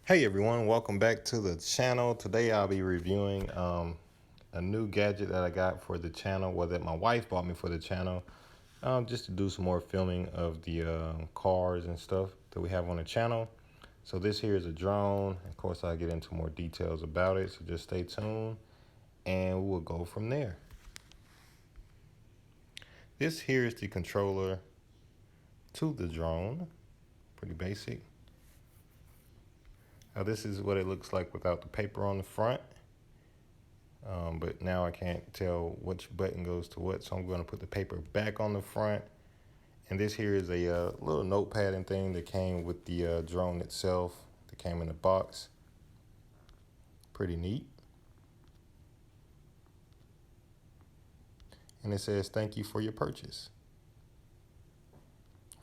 Hey everyone, welcome back to the channel. Today I'll be reviewing a new gadget that I got for the channel, well, that my wife bought me for the channel, just to do some more filming of the cars and stuff that we have on the channel. So this here is a drone. Of course, I'll get into more details about it, so just stay tuned and we'll go from there. This here is the controller to the drone, pretty basic. Now this is what it looks like without the paper on the front. But now I can't tell which button goes to what, so I'm going to put the paper back on the front. And this here is a little notepad and thing that came with the drone itself, that came in the box. Pretty neat. And it says, "Thank you for your purchase,"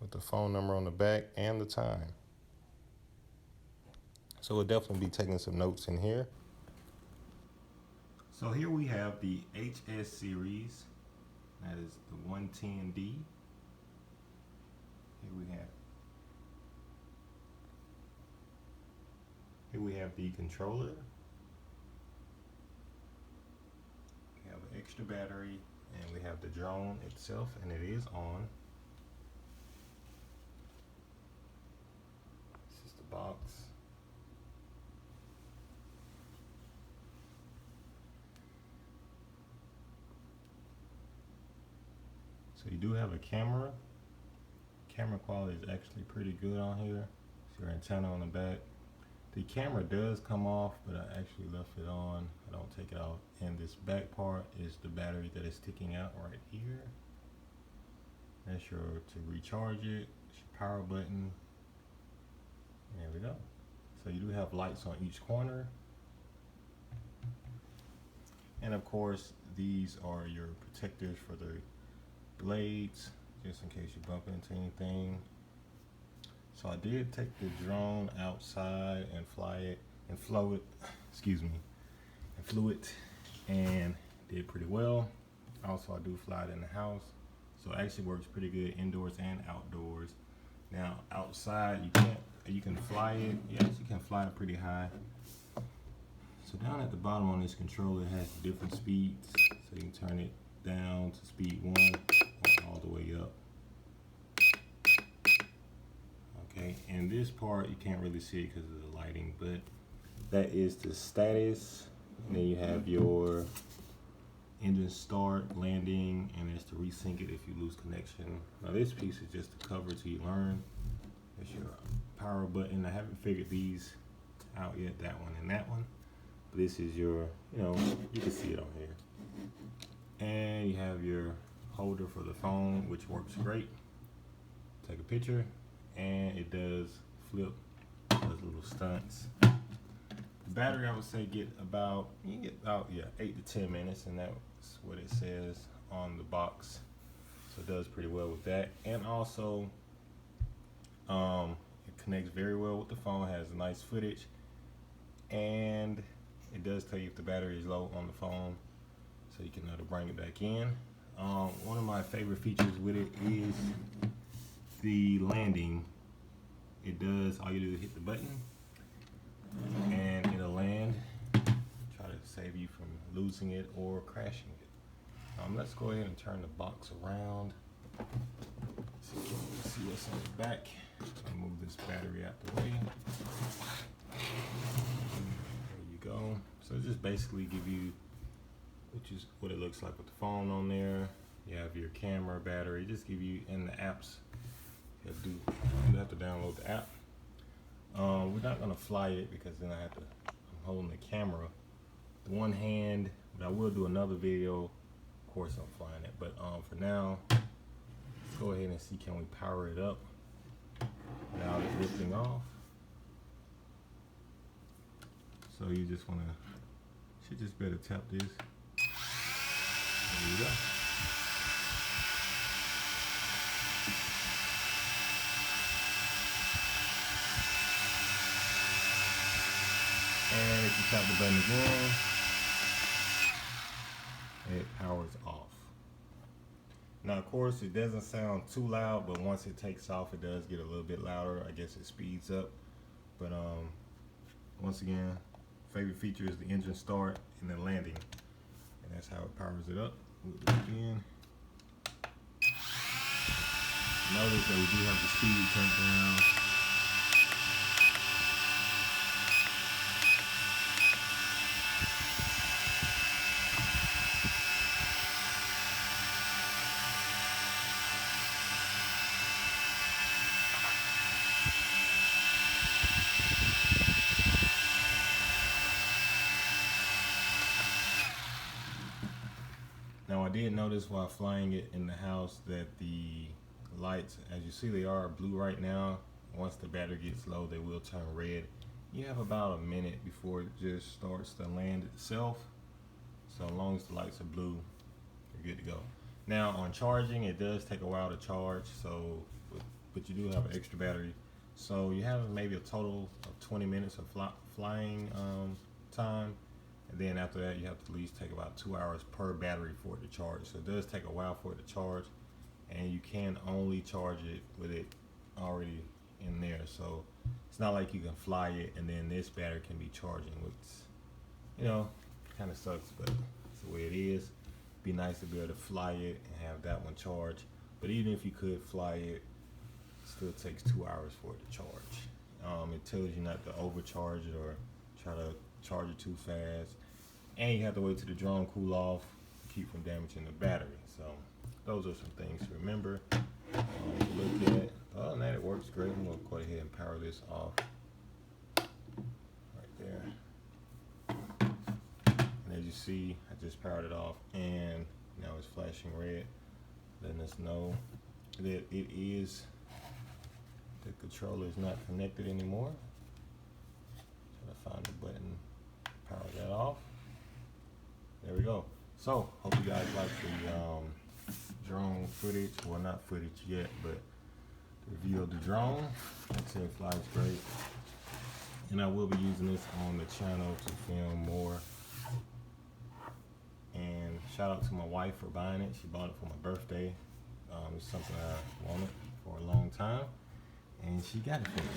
with the phone number on the back and the time. So we'll definitely be taking some notes in here. So here we have the HS series. That is the 110D. Here we have the controller. We have an extra battery, and we have the drone itself, and it is on. This is the box. So you do have a camera. Camera quality is actually pretty good on here. It's your antenna on the back. The camera does come off, but I actually left it on. I don't take it out. And this back part is the battery that is sticking out right here. That's your to recharge it. It's your power button. There we go. So you do have lights on each corner. And of course, these are your protectors for the blades, just in case you bump into anything. So I did take the drone outside and fly it and flew it and did pretty well. Also, I do fly it in the house, so it actually works pretty good indoors and outdoors. Now outside you can fly it. Yes, you can fly it pretty high. So down at the bottom on this controller, it has different speeds, so you can turn it down to speed 1 or all the way up. Okay, and this part you can't really see it because of the lighting, but that is the status. And then you have your engine start, landing, and that's to resync it if you lose connection. Now this piece is just the cover till you learn. That's your power button. I haven't figured these out yet, that one and that one. But this is your, you can see it on here. And you have your holder for the phone, which works great. Take a picture, and it does flip, does little stunts. The battery, I would say, you get about 8 to 10 minutes, and that's what it says on the box. So it does pretty well with that. And also, it connects very well with the phone, has nice footage, and it does tell you if the battery is low on the phone, so you can know to bring it back in. One of my favorite features with it is the landing. It does, all you do is hit the button and it'll land. Try to save you from losing it or crashing it. Let's go ahead and turn the box around so you can see what's on the back. I'll move this battery out the way. There you go. So it just basically give you, which is what it looks like with the phone on there. You have your camera, battery, just give you, and the apps. You have to download the app. We're not gonna fly it because then I'm holding the camera with one hand, but I will do another video. Of course I'm flying it, but for now, let's go ahead and see, can we power it up without it lifting off. So you just should just better tap this. There you go. And if you tap the button again, it powers off. Now, of course, it doesn't sound too loud, but once it takes off, it does get a little bit louder. I guess it speeds up. But once again, favorite feature is the engine start and the landing, and that's how it powers it up. We'll do it again. Notice that we do have the speed turned down. Now I did notice while flying it in the house that the lights, as you see, they are blue right now. Once the battery gets low, they will turn red. You have about a minute before it just starts to land itself. So as long as the lights are blue, you're good to go. Now on charging, it does take a while to charge, so but you do have an extra battery. So you have maybe a total of 20 minutes of flying time. And then after that, you have to at least take about 2 hours per battery for it to charge. So it does take a while for it to charge, and you can only charge it with it already in there. So it's not like you can fly it and then this battery can be charging, which, you know, kind of sucks, but it's the way it is. Be nice to be able to fly it and have that one charge. But even if you could fly it, it still takes 2 hours for it to charge. It tells you not to overcharge it or try to charge it too fast, and you have to wait till the drone cool off to keep from damaging the battery. So those are some things to remember. Look at. Other than that, it works great. I'm gonna go ahead and power this off right there. And as you see, I just powered it off, and now it's flashing red, letting us know that it is, the controller is not connected anymore. Find the button, power that off. There we go. So hope you guys like the drone footage. Well, not footage yet, but the review of the drone. Like I said, it flies great, and I will be using this on the channel to film more. And shout out to my wife for buying it. She bought it for my birthday. It's something I wanted for a long time, and she got it for me.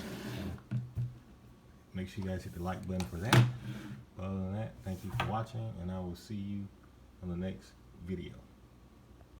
Make sure you guys hit the like button for that. Other than that, thank you for watching, and I will see you on the next video.